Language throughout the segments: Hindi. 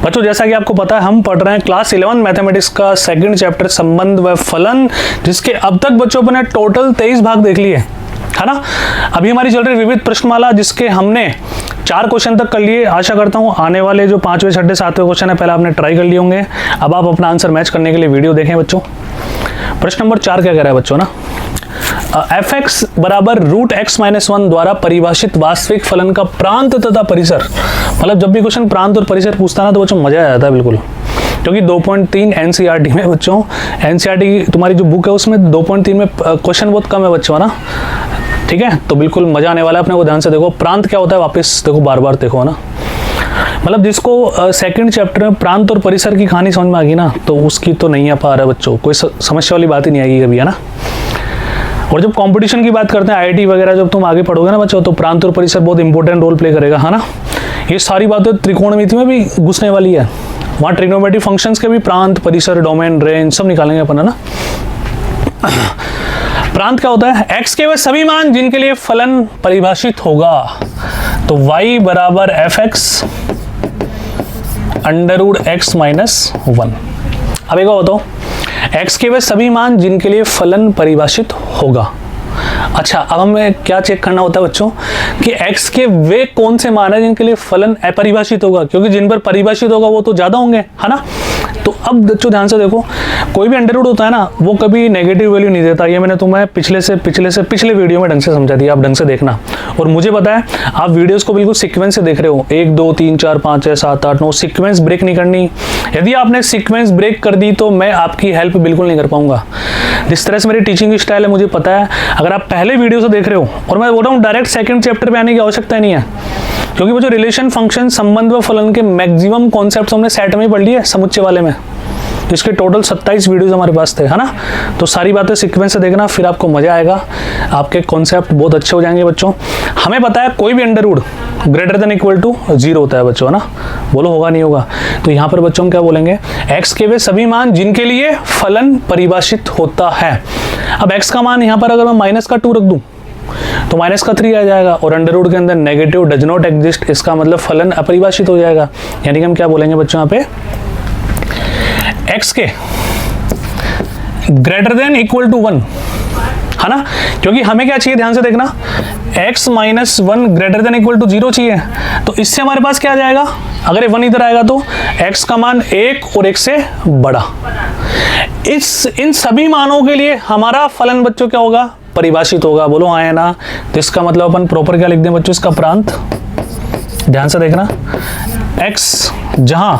बच्चों जैसा कि आपको पता है हम पढ़ रहे हैं क्लास 11 मैथमेटिक्स का सेकंड चैप्टर संबंध व फलन, जिसके अब तक बच्चों ने टोटल 23 भाग देख लिए है ना। अभी हमारी चल रही विविध प्रश्नमाला, जिसके हमने 4 क्वेश्चन तक कर लिए। आशा करता हूँ आने वाले जो 5वें 6वें 7वें क्वेश्चन है पहले आपने ट्राई कर लिए होंगे। अब आप अपना आंसर मैच करने के लिए वीडियो देखें बच्चों। प्रश्न नंबर 4 क्या कह रहा है बच्चों ना, f(x) बराबर √x-1 द्वारा परिभाषित वास्तविक फलन का प्रांत तथा परिसर। मतलब जब भी क्वेश्चन प्रांत और परिसर पूछता ना तो बच्चों मजा आ जाता है बिल्कुल, क्योंकि 2.3 एनसीईआरटी में बच्चों, एनसीईआरटी तुम्हारी जो बुक है उसमें 2.3 में क्वेश्चन बहुत कम है बच्चों ना, ठीक है। तो बिल्कुल मजा आने वाला है, अपने को ध्यान से देखो। प्रांत क्या होता है वापस देखो, बार बार देखो ना। मतलब जिसको सेकंड चैप्टर में प्रांत और परिसर की कहानी समझ में आ गई ना, तो उसकी तो नहीं आ पा रहा है बच्चों, कोई समस्या वाली बात ही नहीं आएगी कभी, है ना। और जब कंपटीशन की बात करते हैं आईआईटी वगैरह, जब तुम आगे पढ़ोगे ना बच्चों, तो प्रांत और परिसर बहुत इंपॉर्टेंट रोल प्ले करेगा, है ना। ये सारी बातें त्रिकोणमिति में भी घुसने वाली है, वहाँ ट्रिग्नोमेट्रिक फंक्शंस के भी प्रांत, परिसर, डोमेन, रेंज सब निकालेंगे अपन, है ना। प्रांत क्या होता है, x के वे सभी मान जिनके लिए फलन परिभाषित होगा। तो y बराबर f(x) √x-1। अब एक और बताओ, x के वे सभी मान जिनके लिए फलन परिभाषित होगा। अच्छा, अब हमें क्या चेक करना होता है बच्चों कि x के वे कौन से मान है जिनके लिए फलन अपरिभाषित होगा, क्योंकि जिन पर परिभाषित होगा वो तो ज्यादा होंगे, है ना। तो अब बच्चों ध्यान से देखो, कोई भी अंडर रूट होता है ना, वो कभी नेगेटिव वैल्यू नहीं देता। ये मैंने तुम्हें पिछले वीडियो में ढंग से समझा दिया, आप ढंग से देखना। और मुझे पता है आप वीडियोस को बिल्कुल सीक्वेंस से देख रहे हो, 1 2 3 4 5 6 7 8 9, सीक्वेंस ब्रेक नहीं करनी। यदि आपने सीक्वेंस ब्रेक कर दी तो मैं आपकी हेल्प बिल्कुल नहीं कर पाऊंगा। जिस तरह से मेरी टीचिंग स्टाइल है मुझे पता है, अगर आप पहले वीडियो से देख रहे हो, और मैं बोल रहा हूँ डायरेक्ट सेकंड चैप्टर पे आने की आवश्यकता नहीं है, क्योंकि वो जो रिलेशन, फंक्शन, संबंध व फलन के मैक्सिमम कॉन्सेप्ट हमने सेट में ही पढ़ लिए समुच्चय वाले में, जिसके टोटल 27 वीडियोस हमारे पास थे, है ना। तो सारी बातें सीक्वेंस से देखना, फिर आपको मजा आएगा, आपके कॉन्सेप्ट बहुत अच्छे हो जाएंगे बच्चों। हमें पता है कोई भी under root greater than equal to 0 होता है बच्चों, है ना। बोलो होगा नहीं होगा। तो यहाँ पर बच्चों क्या बोलेंगे, x के वे सभी मान जिनके लिए फलन परिभाषित होता है। अब x का मान यहाँ पर अगर मैं -2 रख दूं तो -3 आ जाएगा, और अंडर रूट के अंदर नेगेटिव डज नॉट एग्जिस्ट, इसका मतलब फलन अपरिभाषित हो जाएगा। यानी कि हम क्या बोलेंगे बच्चों यहाँ पे, x के ग्रेटर देन इक्वल टू 1, है ना। क्योंकि हमें क्या चाहिए, ध्यान से देखना, x -1 greater than equal to 0 चाहिए। तो इससे हमारे पास क्या आ जाएगा, अगर ये 1 इधर आएगा तो x का मान 1 और 1 से बड़ा। इन सभी मानों के लिए हमारा फलन बच्चों क्या होगा, परिभाषित होगा। बोलो हाँ है ना। तो इसका मतलब अपन प्रॉपर क्या लिख दें बच्चों, इसका प्रांत। ध्यान से देखना, x जहां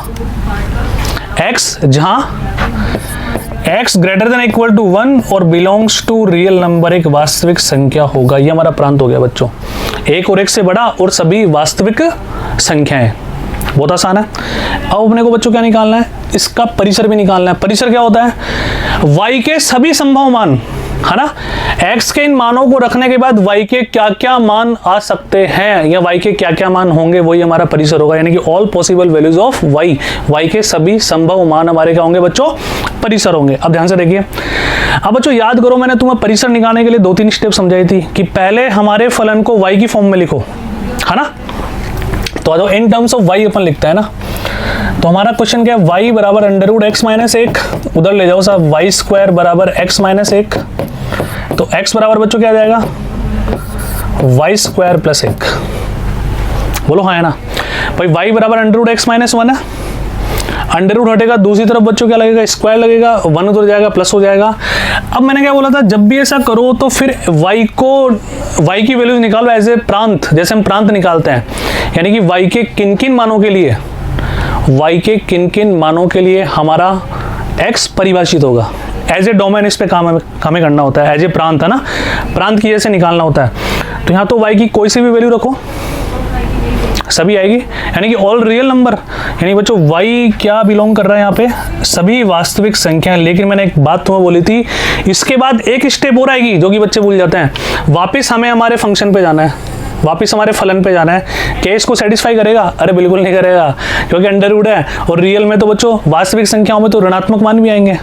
x greater than equal to 1 और बिलोंग्स टू रियल नंबर, एक वास्तविक संख्या होगा। ये हमारा प्रांत हो गया बच्चों, 1 और 1 से बड़ा और सभी वास्तविक संख्याएं। बहुत आसान है। अब अपने को बच्चों क्या निकालना है, इसका परिसर भी निकालना है। परिसर क्या होता है, y के सभी संभव मान, है ना। x के इन मानों को रखने के बाद y के क्या क्या मान आ सकते हैं, या y के क्या क्या मान होंगे, वही हमारा परिसर होगा। यानी कि all possible values of y के सभी संभव मान हमारे क्या होंगे बच्चों, परिसर होंगे। अब ध्यान से देखिए, अब बच्चों याद करो, मैंने तुम्हें परिसर निकालने के लिए 2-3 स्टेप समझाई थी कि पहले हमारे फलन को y की फॉर्म में लिखो, है ना। तो इन टर्म्स ऑफ y अपन लिखता है ना। तो हमारा क्वेश्चन क्या है, y बराबर √x-1, उधर ले जाओ साहब, y² बराबर x-1। तो x बराबर बच्चों क्या आ जाएगा, y² + 1। बोलो हाँ है ना भाई, y बराबर √x-1 है, अंडर रूट हटेगा, दूसरी तरफ बच्चों क्या लगेगा, स्क्वायर लगेगा, 1 उधर जाएगा, प्लस हो जाएगा। अब मैंने क्या बोला था, जब भी ऐसा करो तो फिर y की वैल्यूज निकालो एज ए प्रांत, जैसे हम प्रांत निकालते हैं। यानी कि y के किन किन मानों के लिए हमारा x परिभाषित होगा, एज ए डोमेन इस पे काम हमें करना होता है, एज ए प्रांत, है ना। प्रांत की जैसे निकालना होता है। तो यहाँ तो y की कोई सी भी वैल्यू रखो, सभी आएगी। यानी कि ऑल रियल नंबर, यानी बच्चों y क्या बिलोंग कर रहा है यहाँ पे, सभी वास्तविक संख्याएं। लेकिन मैंने एक बात तुम्हें बोली थी, इसके बाद एक स्टेप और आएगी जो कि बच्चे भूल जाते हैं। वापस हमें हमारे फंक्शन पे जाना है, वापस हमारे फलन पे जाना है। क्या इसको सेटिस्फाई करेगा? अरे बिल्कुल नहीं करेगा, क्योंकि अंडर रूट है, और रियल में तो बच्चों वास्तविक संख्याओं में तो ऋणात्मक मान भी आएंगे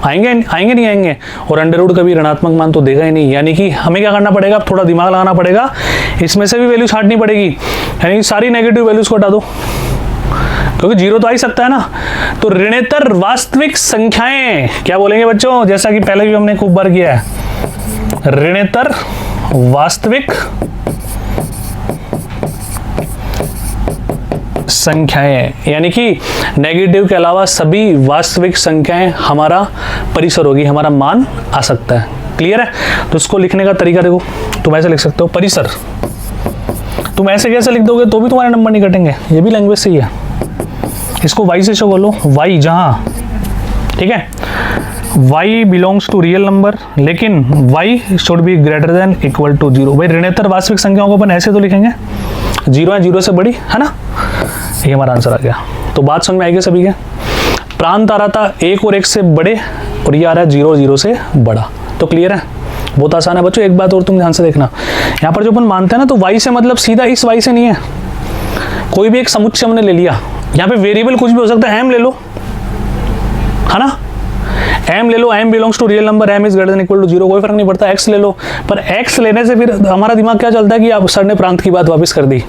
नहीं आएंगे, और अंडर रूट कभी ऋणात्मक मान तो देगा ही नहीं। यानी कि हमें क्या करना पड़ेगा, थोड़ा दिमाग लगाना पड़ेगा, इसमें से भी वैल्यू छांटनी पड़ेगी। यानी सारी नेगेटिव वैल्यूज को हटा दो, क्योंकि जीरो तो आ ही सकता है ना। तो ऋणेतर वास्तविक संख्याएं क्या बोलेंगे बच्चों, जैसा कि पहले भी हमने खूब बार किया है, ऋणेतर वास्तविक संख्याएं, यानी कि नेगेटिव के अलावा सभी वास्तविक संख्याएं हमारा परिसर होगी, हमारा मान आ सकता है। क्लियर है? तो इसको लिखने का तरीका देखो, तुम ऐसे लिख सकते हो परिसर। तुम ऐसे कैसे लिख दोगे तो भी तुम्हारे नंबर नहीं कटेंगे, ये भी लैंग्वेज से ही है। इसको y से शो कर लो, y जहां, ठीक है, y belongs to real number, लेकिन y should be greater than equal to 0। भाई ऋणेतर वास्तविक संख्याओं को अपन ऐसे तो लिखेंगे, 0 है 0 से बड़ी, है ना, ये हमारा आंसर आ गया। तो बात समझ में आएगी सभी के। प्रांत आ रहा था 1 और 1 से बड़े, और ये आ रहा है 0 0 से बड़ा। तो क्लियर है, बहुत आसान है बच्चों। एक बात और तुम ध्यान से देखना, यहाँ पर जो अपन मानते हैं ना, तो y से मतलब सीधा इस y से नहीं है, कोई भी एक समुच्चय हमने ले लिया। यहाँ पे वेरिएबल कुछ भी हो सकता है, m ले लो, है ना, m ले लो, m belongs to real number, m is greater than equal to 0, कोई फर्क नहीं पड़ता। x ले लो, पर x लेने से फिर हमारा दिमाग क्या चलता है कि आप सर ने प्रांत की बात वापस कर दी,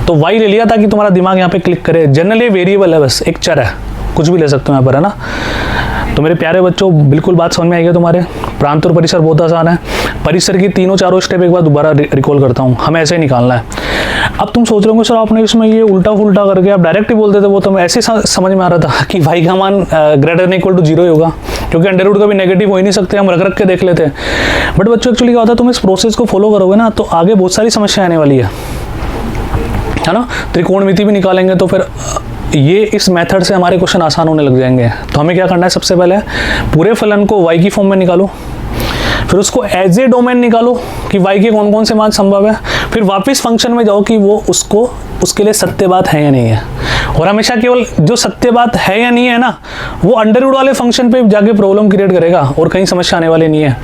तो y ले लिया ताकि तुम्हारा दिमाग यहाँ पे क्लिक करे। जनरली वेरिएबल है, बस एक चर है, कुछ भी ले सकते हो यहाँ पर, है ना। तो मेरे प्यारे बच्चों बिल्कुल बात समझ में आएगी तुम्हारे। प्रांत और परिसर बहुत आसान है। परिसर की तीनों चारों स्टेप एक बार दोबारा रिकॉल करता हूँ, हमें ऐसे ही निकालना है। अब तुम सोच रहे होंगे सर आपने इसमें ये उल्टा फुल्टा करके आप डायरेक्ट ही बोल देते, वो तो मैं ऐसे समझ में आ रहा था कि y का मान ग्रेटर देन इक्वल टू 0 ही होगा, क्योंकि अंडर रूट का भी नेगेटिव हो ही नहीं सकते, हम रख के देख लेते हैं। बट बच्चों एक्चुअली क्या होता है, तुम इस प्रोसेस को फॉलो करोगे ना तो आगे बहुत सारी समस्या आने वाली है ना। त्रिकोणमिति भी निकालेंगे तो फिर ये इस मेथड से हमारे क्वेश्चन आसान होने लग जाएंगे। तो हमें क्या करना है, सबसे पहले पूरे फलन को y की फॉर्म में निकालो, फिर उसको एज ए डोमेन निकालो कि y के कौन कौन से मान संभव है, फिर वापस फंक्शन में जाओ कि वो उसके लिए सत्य बात है या नहीं है। और हमेशा केवल जो सत्य बात है या नहीं है ना, वो अंडर रूट वाले फंक्शन पे जाके प्रॉब्लम क्रिएट करेगा और कहीं समस्या आने वाली नहीं है।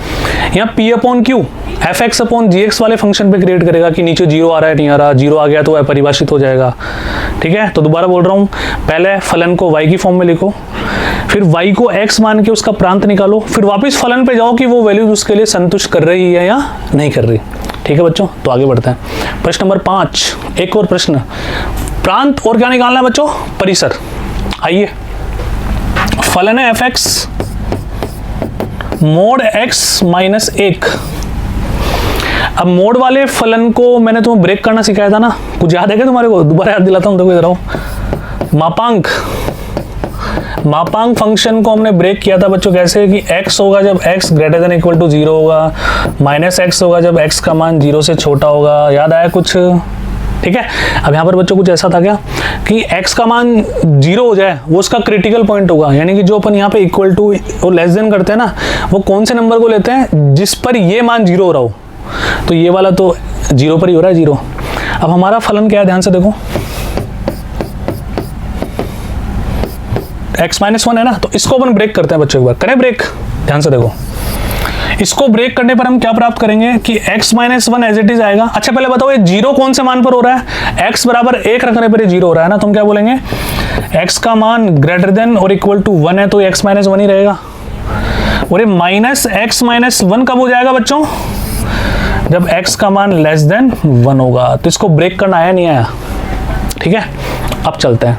यहाँ p upon Q fx upon gx वाले फंक्शन पे क्रिएट करेगा कि नीचे 0 आ रहा है नहीं आ रहा, 0 आ गया तो वह परिभाषित हो जाएगा। ठीक है, तो दोबारा बोल रहा हूँ, पहले फलन को y की फॉर्म में लिखो, फिर y को x मान के उसका प्रांत निकालो, फिर वापस फलन पे जाओ कि वो वैल्यूज उसके लिए संतुष्ट कर रही है या नहीं कर रही। ठीक है बच्चों, तो आगे बढ़ते हैं। प्रश्न नंबर 5, एक और प्रश्न, प्रांत और क्या निकालना है बच्चों, परिसर। आइए, फलन है fx मोड x माइनस 1। अब मोड वाले फलन को मैंने तुम्हें ब्रेक करना सिखाया था ना, कुछ याद है क्या तुम्हारे को? दोबारा याद दिलाता हूँ, देखो इधर आओ। मापांक फंक्शन को हमने ब्रेक किया था बच्चों, कैसे कि x होगा जब x greater than equal to 0 होगा, माइनस x होगा जब x का मान 0 से छोटा होगा। याद आया कुछ? ठीक है, अब यहाँ पर बच्चों कुछ ऐसा था क्या कि x का मान 0 हो जाए, वो उसका क्रिटिकल पॉइंट होगा, यानी कि जो अपन यहाँ पे इक्वल टू और लेस देन करते हैं ना, वो कौन से नंबर को लेते हैं जिस पर ये मान 0 हो रहा हो। तो ये वाला तो 0 पर ही हो रहा है, 0। अब हमारा फलन क्या है, ध्यान से देखो, x माइनस 1 है ना, तो इसको अपन ब्रेक करते हैं बच्चों, एक बार करें ब्रेक, ध्यान से देखो। इसको ब्रेक करने पर हम क्या प्राप्त करेंगे कि x minus 1 as it is आएगा। अच्छा पहले बताओ, ये 0 कौन से मान पर हो रहा है, x बराबर 1 रखने पर 0 हो रहा है ना, तो हम क्या बोलेंगे, x का मान ग्रेटर देन और इक्वल टू 1 है, तो x माइनस 1 ही रहेगा। और ये माइनस x माइनस 1 कब हो जाएगा बच्चों, जब x का मान लेस देन 1 होगा। तो इसको ब्रेक करना आया नहीं आया। ठीक है, अब चलते हैं,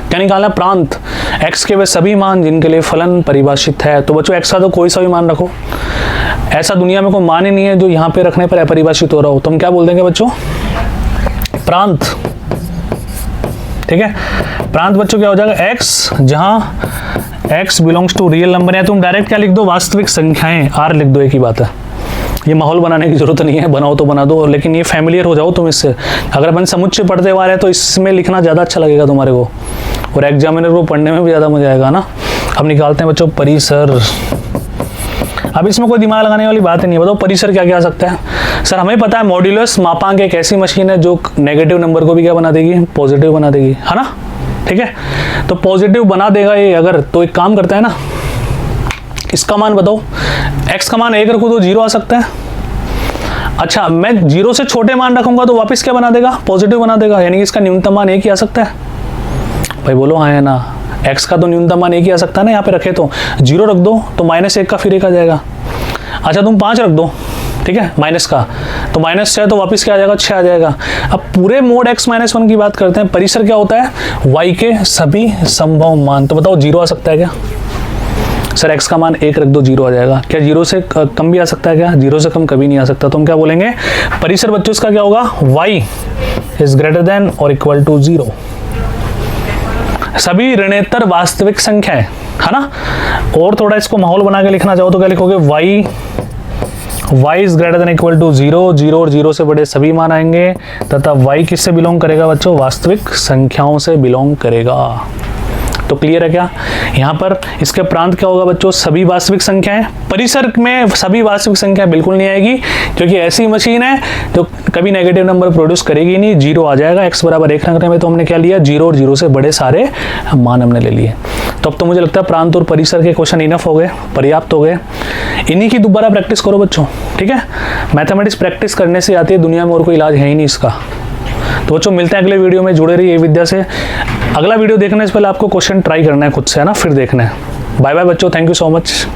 क्या निकालना है, प्रांत x के वे सभी मान जिनके लिए फलन परिभाषित है। तो बच्चों x का तो कोई सा भी मान रखो, ऐसा दुनिया में कोई मान ही नहीं है जो यहाँ पे रखने पर अपरिभाषित हो रहा हो, तो हम क्या बोल देंगे बच्चों, प्रांत। ठीक है, प्रांत बच्चों क्या हो जाएगा, x जहाँ x belongs to real number है, तुम डायरेक्ट क्या लिख दो, वास्तविक संख्याएं, r लिख दो, एक ही बात है। ये माहौल बनाने की जरूरत नहीं है, बनाओ तो बना दो, लेकिन ये फैमिलियर हो जाओ तुम इससे। अगर अपन समुच्चय पढ़ते हुए आ रहे हैं तो इसमें लिखना ज़्यादा अच्छा लगेगा तुम्हारे को, और एग्जामिनर को पढ़ने में भी ज़्यादा मजा आएगा ना। अब निकालते हैं बच्चों परिसर। अब इसमें कोई दिमाग लगाने वाली बात ही नहीं है। बताओ परिसर क्या क्या आ सकता है। सर हमें पता है मॉड्यूलस मापांक एक ऐसी मशीन है जो नेगेटिव नंबर को भी क्या बना देगी, पॉजिटिव बना देगी, है ना। ठीक है, तो पॉजिटिव बना देगा ये अगर, तो एक काम करता है ना, इसका मान बताओ, x का मान 1 रखूँ तो 0 आ सकता है। अच्छा, मैं 0 से छोटे मान रखूंगा तो वापस क्या बना देगा, पॉजिटिव बना देगा, यानी कि इसका न्यूनतम मान 1 ही आ सकता है। भाई बोलो हाँ है ना, x का तो न्यूनतम मान 1 ही आ सकता है ना। यहाँ पे रखे तो 0 रख दो तो -1 का फिर 1 आ जाएगा। अच्छा तुम 5 रख दो ठीक है, माइनस का, तो -6 तो वापस क्या आ जाएगा, 6 आ जाएगा। अब पूरे मोड x - 1 की बात करते हैं, परिसर क्या होता है, y के सभी संभव मान। तो बताओ 0 आ सकता है क्या? सर x का मान 1 रख दो, 0 आ जाएगा। क्या 0 से कम भी आ सकता है क्या? 0 से कम कभी नहीं आ सकता। तो हम क्या बोलेंगे, परिसर बच्चों इसका क्या होगा, y इज ग्रेटर देन और इक्वल टू 0। सभी ऋणेतर वास्तविक संख्या है ना। और थोड़ा इसको माहौल बना के लिखना चाहो तो क्या लिखोगे, y is greater than equal to 0, 0 और 0 से बड़े सभी मान आएंगे, तथा y किससे बिलोंग करेगा बच्चों, वास्तविक संख्याओं से बिलोंग करेगा। तो क्लियर है क्या? यहाँ पर इसके प्रांत क्या होगा बच्चों, सभी वास्तविक संख्याएं। परिसर में सभी वास्तविक संख्या बिल्कुल नहीं आएगी, क्योंकि ऐसी मशीन है जो कभी नेगेटिव नंबर प्रोड्यूस करेगी नहीं, 0 आ जाएगा। x बराबर 1 रखने में तो हमने क्या लिया, 0 और 0 से बड़े सारे मान हमने ले लिए। तो अब तो मुझे लगता है प्रांत और परिसर के क्वेश्चन इनफ हो गए, पर्याप्त हो गए। इन्हीं की दोबारा प्रैक्टिस करो बच्चों, ठीक है। मैथमेटिक्स प्रैक्टिस करने से आती है, दुनिया में और कोई इलाज है ही नहीं इसका। तो बच्चों मिलते हैं अगले वीडियो में, जुड़े रहिए विद्या से। अगला वीडियो देखने से पहले आपको क्वेश्चन ट्राई करना है खुद से, है ना, फिर देखना है। बाय बाय बच्चों, थैंक यू सो मच।